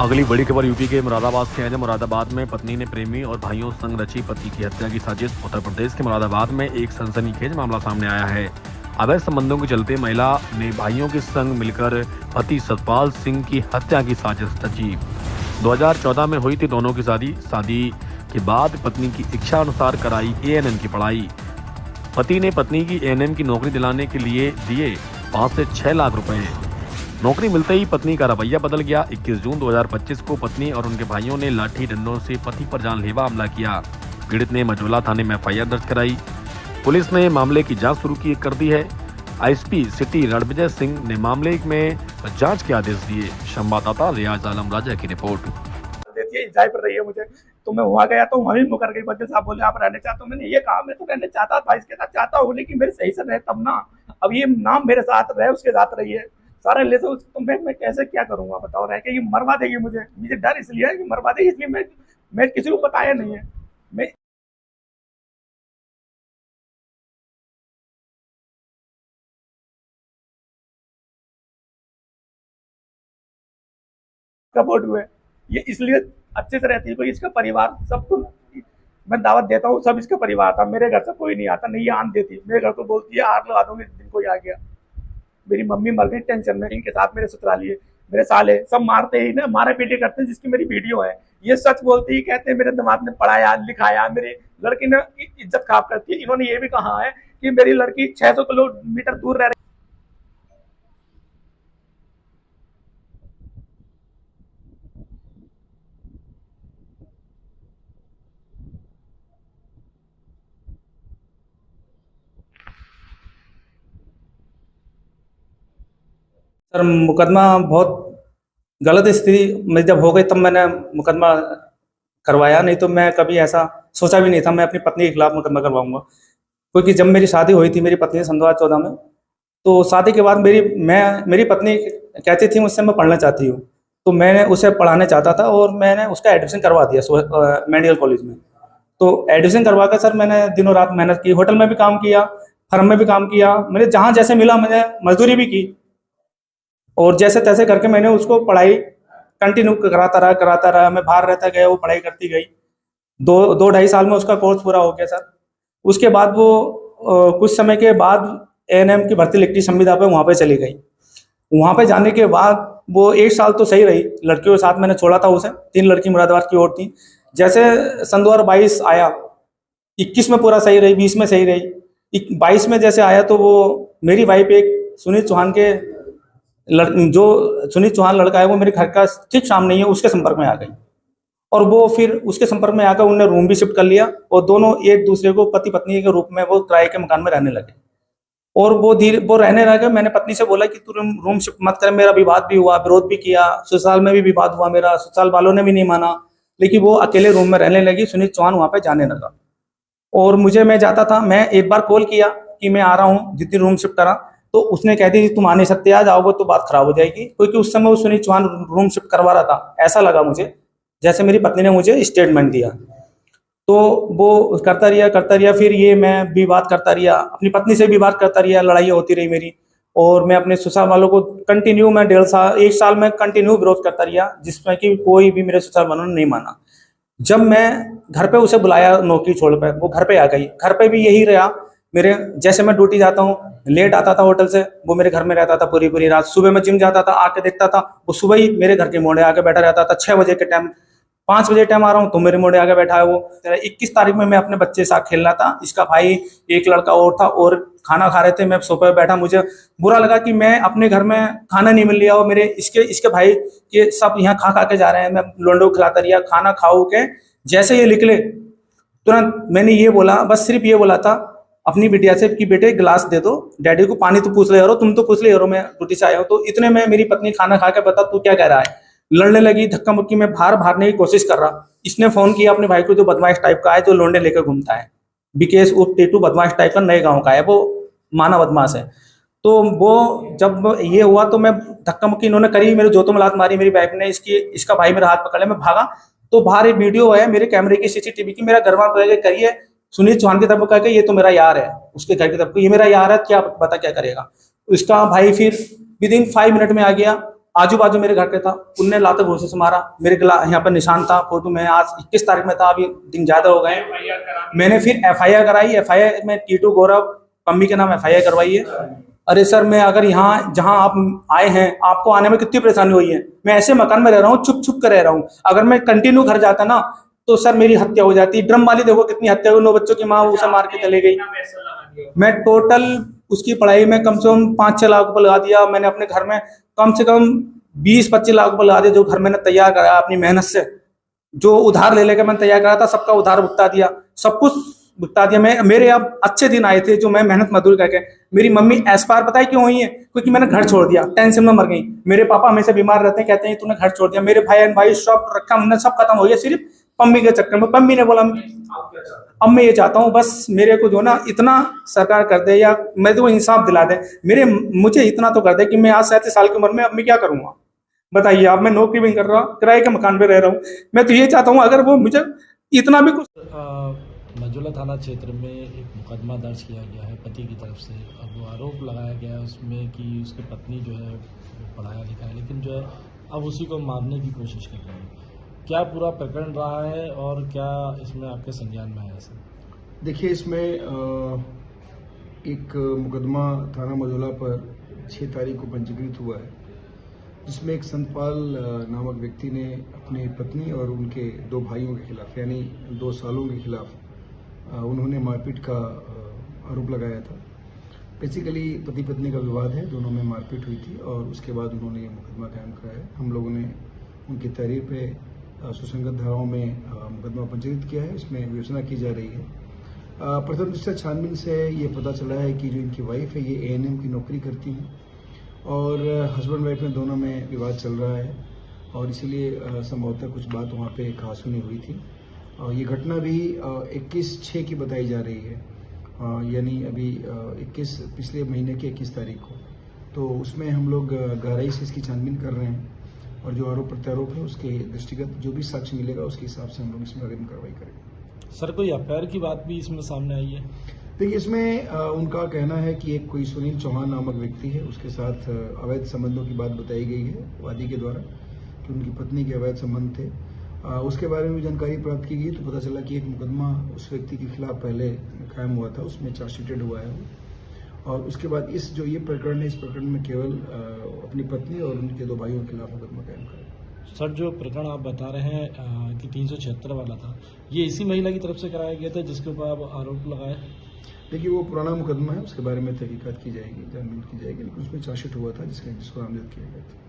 अगली बड़ी खबर यूपी के मुरादाबाद से है, जहां मुरादाबाद में पत्नी ने प्रेमी और भाइयों संग रची पति की हत्या की साजिश। उत्तर प्रदेश के मुरादाबाद में एक सनसनीखेज मामला सामने आया है। अवैध संबंधों के चलते महिला ने भाइयों के संग मिलकर पति सतपाल सिंह की हत्या की साजिश रची। 2014 में हुई थी दोनों की शादी के बाद पत्नी की इच्छा अनुसार कराई एएनएम की पढ़ाई। पति ने पत्नी की एएनएम की नौकरी दिलाने के लिए दिए 5 से 6 लाख रुपए। नौकरी मिलते ही पत्नी का रवैया बदल गया। 21 जून 2025 को पत्नी और उनके भाइयों ने लाठी डंडों से पति पर जानलेवा हमला किया। पीड़ित ने मझौला थाने में एफआईआर दर्ज कराई। पुलिस ने मामले की जांच शुरू कर दी है। आईएसपी सिटी रणविजय सिंह ने मामले में जांच के आदेश दिए। संवाददाता रियाज आलम राजा की रिपोर्ट। जाय पर रही है मुझे, तो मैं वहाँ गया तो वहाँ भी मुकर गई। वकील साहब बोले आप रहने चाहते हो? मैंने ये कहा मैं तो रहने चाहता था, इसके साथ चाहता हूँ, लेकिन मेरे सही से रहे तब ना। अब ये नाम मेरे साथ रहे, उसके साथ रही है सारा ले तो मैं कैसे क्या करूंगा बताओ? रह के ये मरवा देगी मुझे डर इसलिए है कि मरवा देगी, इसलिए मैं किसी को बताया नहीं है। मैं सपोर्ट हुए ये इसलिए अच्छे से रहती है। कोई इसका परिवार सबको मैं दावत देता हूँ, सब इसका परिवार था। मेरे घर से कोई नहीं आता, नहीं ये आन देती। मेरे घर को बोलती है आग लगा दूंगी दिन कोई आ गया। मेरी मम्मी मर गई टेंशन में, इनके साथ मेरे ससुराली मेरे साले सब मारते ही ना, मारे पीटे करते हैं, जिसकी मेरी वीडियो है। ये सच बोलती है, कहते हैं मेरे दामाद ने पढ़ाया लिखाया, मेरी लड़की ने इज्जत खराब करती है। इन्होंने ये भी कहा है कि मेरी लड़की 600 किलोमीटर दूर रह रही। सर मुकदमा बहुत गलत स्थिति में जब हो गई तब मैंने मुकदमा करवाया, नहीं तो मैं कभी ऐसा सोचा भी नहीं था मैं अपनी पत्नी के खिलाफ मुकदमा करवाऊंगा। क्योंकि जब मेरी शादी हुई थी मेरी पत्नी से सन 2014 में, तो शादी के बाद मेरी पत्नी कहती थी मुझसे मैं पढ़ना चाहती हूँ, तो मैंने उसे पढ़ाने चाहता था और मैंने उसका एडमिशन करवा दिया मेडिकल कॉलेज में। तो एडमिशन करवा कर सर मैंने दिनों रात मेहनत की, होटल में भी काम किया, फर्म में भी काम किया, मैंने जहाँ जैसे मिला मैंने मजदूरी भी की, और जैसे तैसे करके मैंने उसको पढ़ाई कंटिन्यू कराता रहा। मैं बाहर रहता गया, वो पढ़ाई करती गई। दो ढाई साल में उसका कोर्स पूरा हो गया सर। उसके बाद वो कुछ समय के बाद एएनएम की भर्ती लिखी संविदा पे, वहाँ पे चली गई। वहाँ पे जाने के बाद वो 1 साल तो सही रही, लड़कियों के साथ मैंने छोड़ा था उसे। 3 लड़की मुरादाबाद की और थी। जैसे सन 2022 आया, 21 में पूरा सही रही, 20 में सही रही, 22 में जैसे आया तो वो मेरी वाइफ एक सुनील चौहान के जो सुनील चौहान लड़का है वो मेरे घर का ठीक सामने ही है, उसके संपर्क में आ गई। और वो फिर उसके संपर्क में आकर उन्होंने रूम भी शिफ्ट कर लिया और दोनों एक दूसरे को पति पत्नी के रूप में वो किराए के मकान में रहने लगे। और वो रहने लगे। मैंने पत्नी से बोला कि तू रूम शिफ्ट मत कर। मेरा विवाद भी हुआ, विरोध भी किया, ससुराल में भी विवाद हुआ मेरा, ससुराल वालों ने भी नहीं माना, लेकिन वो अकेले रूम में रहने लगी। सुनील चौहान वहाँ पे जाने लगा और मैं जाता था। मैं एक बार कॉल किया कि मैं आ रहा हूँ, जितनी रूम शिफ्ट करा, तो उसने कह दी तुम आ नहीं सकते, आज आओगे तो बात खराब हो जाएगी। क्योंकि उस समय वो सुनील चौहान रूम शिफ्ट करवा रहा था, ऐसा लगा मुझे, जैसे मेरी पत्नी ने मुझे स्टेटमेंट दिया। तो वो करता रिया। फिर ये मैं भी बात करता रिया, अपनी पत्नी से भी बात करता रिया, लड़ाई होती रही मेरी। और मैं अपने ससुराल वालों को कंटिन्यू, मैं 1 साल में कंटिन्यू विरोध करता रिया, जिसमें कि कोई भी मेरे ससुराल वालों ने नहीं माना। जब मैं घर पे उसे बुलाया नौकरी छोड़ कर, वो घर पे आ गई। घर पे भी यही रहा मेरे। जैसे मैं ड्यूटी जाता हूँ, लेट आता था होटल से, वो मेरे घर में रहता था पूरी रात। सुबह मैं जिम जाता था, आके देखता था वो सुबह ही मेरे घर के मोड़े आके बैठा रहता था। 6 बजे के टाइम, 5 बजे टाइम आ रहा हूँ तो मेरे मोड़े आके बैठा है वो। 21 तारीख में मैं अपने बच्चे के साथ खेल रहा था, इसका भाई एक लड़का और था, और खाना खा रहे थे। मैं सोफे पे बैठा, मुझे बुरा लगा कि मैं अपने घर में खाना नहीं मिल लिया, और मेरे इसके भाई ये सब यहाँ खा के जा रहे हैं। मैं लोंडो खिलाता रहा, खाना खाओ के जैसे ये निकले तुरंत मैंने ये बोला, बस सिर्फ ये बोला था अपनी बिटिया से कि बेटे गिलास दे दो, डैडी को पानी तो पूछ ले हो, तुम तो पूछ ले हो, मैं ड्यूटी से आया हूँ। तो इतने में मेरी पत्नी खाना खा के, बता तू क्या कह रहा है, लड़ने लगी, धक्का मुक्की में बाहर भागने की कोशिश कर रहा। इसने फोन किया अपने भाई को, जो बदमाश टाइप का है, जो लोंडे लेकर घूमता है, विकेश उर्फ टेटू, बदमाश टाइप का, नए गाँव का है वो, माना बदमाश है। तो वो जब ये हुआ तो मैं धक्का मुक्की इन्होंने करी, मेरे जोतों में लात मारी मेरी वाइफ ने, इसका भाई मेरा हाथ पकड़ लिया, मैं भागा। तो बाहर एक वीडियो है मेरे कैमरे की, सीसीटीवी की, मेरा गरबा करिए सुनील चौहान की तरफ कह के, ये तो मेरा यार है, उसके घर की तरफ, ये मेरा यार है, क्या बता क्या करेगा। उसका भाई फिर विदिन 5 मिनट में आ गया, आजू बाजू मेरे घर के था, उनने लाते घोंसे से मारा। मेरे गला यहाँ पर निशान था, फोटो में। आज 21 तारीख में था, अभी दिन ज्यादा हो गए। मैंने फिर FIR कराई। FIR में टीटू गौरव पम्मी के नाम FIR करवाई है। अरे सर, मैं अगर यहाँ जहाँ आप आए हैं, आपको आने में कितनी परेशानी हुई है। मैं ऐसे मकान में रह रहा हूँ, छुप छुप कर रह रहा हूँ। अगर मैं कंटिन्यू घर जाता ना तो सर मेरी हत्या हो जाती। ड्रम वाली देखो कितनी हत्या हुई, 9 बच्चों की माँ उसे मार के चले गई। मैं टोटल उसकी पढ़ाई में कम से कम 5-6 लाख रुपए लगा दिया। मैंने अपने घर में कम से कम 20-25 लाख रुपए लगा दिया, जो घर मैंने तैयार कराया अपनी मेहनत से। जो उधार ले लेकर मैंने तैयार करा था, सबका उधार भुगता दिया, सब कुछ भुगता दिया। मेरे अब अच्छे दिन आए थे, जो मैं मेहनत मजदूरी करके। मेरी मम्मी एक्सपायर पता है क्यों हुई है? क्योंकि मैंने घर छोड़ दिया, टेंशन में मर गई। मेरे पापा हमेशा बीमार रहते हैं, कहते हैं तूने घर छोड़ दिया। मेरे भाई सब रखा हमने, सब खत्म हो गया, सिर्फ पम्मी के चक्कर में। पम्मी ने बोला अब मैं ये चाहता हूँ बस मेरे को जो ना इतना सरकार कर दे, या मैं तो इंसाफ दिला दे। मुझे इतना तो कर दे कि मैं आज 37 साल की उम्र में अब मैं क्या करूँगा बताइए आप। मैं नौकरी भी कर रहा हूँ, किराए के मकान पे रह रहा हूँ। मैं तो ये चाहता हूँ अगर वो मुझे इतना भी कुछ। मझौला थाना क्षेत्र में एक मुकदमा दर्ज किया गया है पति की तरफ से। अब वो आरोप लगाया गया है उसमें कि उसकी पत्नी जो है वो पढ़ाया लिखा है, लेकिन जो है अब उसी को मारने की कोशिश कर रही है। क्या पूरा प्रकरण रहा है और क्या इसमें आपके संज्ञान में आया सर? देखिए, इसमें एक मुकदमा थाना मझौला पर 6 तारीख को पंजीकृत हुआ है, जिसमें एक संतपाल नामक व्यक्ति ने अपनी पत्नी और उनके 2 भाइयों के खिलाफ, यानी 2 सालों के खिलाफ उन्होंने मारपीट का आरोप लगाया था। बेसिकली पति पत्नी का विवाद है, दोनों में मारपीट हुई थी और उसके बाद उन्होंने ये मुकदमा कायम कराया। हम लोगों ने उनकी तहरीर पे सुसंगत धाराओं में मुकदमा पंजीकृत किया है। इसमें विवेचना की जा रही है। प्रथम दृष्टया छानबीन से ये पता चला है कि जो इनकी वाइफ है ये ANM की नौकरी करती हैं और हस्बैंड वाइफ में दोनों में विवाद चल रहा है और इसीलिए संभवतः कुछ बात वहाँ पे कहासुनी हुई थी। और ये घटना भी 21/6 की बताई जा रही है, यानी अभी 21 पिछले महीने की 21 तारीख को। तो उसमें हम लोग गहराई से इसकी छानबीन कर रहे हैं और जो आरोप प्रत्यारोप है उसके दृष्टिगत जो भी साक्ष्य मिलेगा उसके हिसाब से हम लोग इसमें अग्रिम कार्रवाई करेंगे। सर, कोई FIR की बात भी इसमें सामने आई है? देखिए, इसमें उनका कहना है कि एक कोई सुनील चौहान नामक व्यक्ति है, उसके साथ अवैध संबंधों की बात बताई गई है वादी के द्वारा कि उनकी पत्नी के अवैध संबंध थे। उसके बारे में भी जानकारी प्राप्त की गई तो पता चला कि एक मुकदमा उस व्यक्ति के खिलाफ पहले कायम हुआ था, उसमें चार्जशीटेड हुआ है। और उसके बाद जो ये प्रकरण है, इस प्रकरण में केवल अपनी पत्नी और उनके 2 भाइयों के खिलाफ मुकदमा कायम करें। सर, जो प्रकरण आप बता रहे हैं कि 376 वाला था, ये इसी महिला की तरफ से कराया गया था जिसके ऊपर आप आरोप लगाए? देखिए, वो पुराना मुकदमा है, उसके बारे में तहकीकात की जाएगी, जानबीन की जाएगी, लेकिन उसमें चार्जशीट हुआ था जिसको नामजद किया गया था।